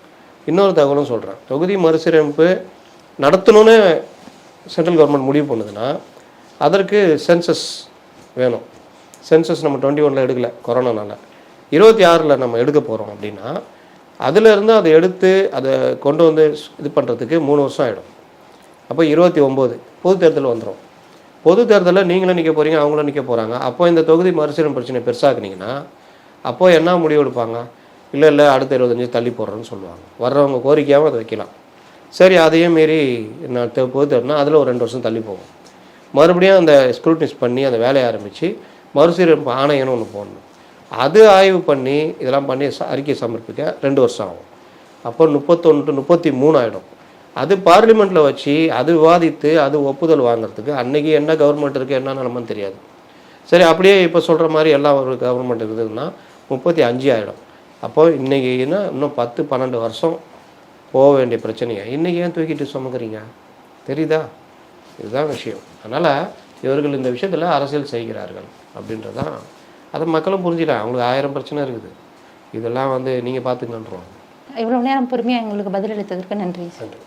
இன்னொரு தகவலும் சொல்கிறேன். தொகுதி மறுசீரமைப்பு நடத்தணும்னு சென்ட்ரல் கவர்மெண்ட் முடிவு பண்ணுதுன்னா அதற்கு சென்சஸ் வேணும். சென்சஸ் நம்ம 21 எடுக்கலை கொரோனானால, 26 நம்ம எடுக்க போகிறோம் அப்படின்னா அதிலேருந்து அதை எடுத்து அதை கொண்டு வந்து இது பண்ணுறதுக்கு 3 வருஷம் ஆகிடும். அப்போ 29 பொது தேர்தல் வந்துடும். பொது தேர்தலில் நீங்களும் நிற்க போகிறீங்க, அவங்களும் நிற்க போகிறாங்க. அப்போ இந்த தொகுதி மறுசீரமைப்பு பிரச்சனை பெருசாக்குனீங்கன்னா அப்போது என்ன முடிவு எடுப்பாங்க? இல்லை அடுத்த 25 தள்ளி போடுறேன்னு சொல்லுவாங்க. வர்றவங்க கோரிக்கையாகவும் அதை வைக்கலாம். சரி, அதையும் மீறி நான் பொது தேர்தல்னா அதில் ஒரு 2 வருஷம் தள்ளி போகும். மறுபடியும் அந்த ஸ்க்ரூட்னிஸ் பண்ணி அந்த வேலையை ஆரம்பித்து மறுசீரமைப்பு ஆணையம்னு ஒன்று போடணும். அது ஆய்வு பண்ணி இதெல்லாம் பண்ணி அறிக்கை சமர்ப்பிக்க 2 வருஷம் ஆகும். அப்போ 31 33 ஆகிடும். அது பார்லிமெண்ட்டில் வச்சு அது விவாதித்து அது ஒப்புதல் வாங்கிறதுக்கு அன்றைக்கி என்ன கவர்மெண்ட் இருக்குது என்ன நிலமன்னு தெரியாது. சரி, அப்படியே இப்போ சொல்கிற மாதிரி எல்லாம் ஒரு கவர்மெண்ட் இருக்குதுன்னா 35 ஆகிடும். அப்போது இன்றைக்கின்னா இன்னும் 10-12 வருஷம் போக வேண்டிய பிரச்சனையை இன்றைக்கி ஏன் தூக்கிட்டு சுமக்கிறீங்க? தெரியுதா? இதுதான் விஷயம். அதனால் இவர்கள் இந்த விஷயத்தில் அரசியல் செய்கிறார்கள் அப்படின்றதான் அதை மக்களும் புரிஞ்சுக்கலாம். அவங்களுக்கு 1000 பிரச்சனை இருக்குது. இதெல்லாம் நீங்கள் பார்த்துக்கன்றோம். இவ்வளோ நேரம் பொறுமையாக எங்களுக்கு பதிலளித்ததற்கு நன்றி. நன்றி.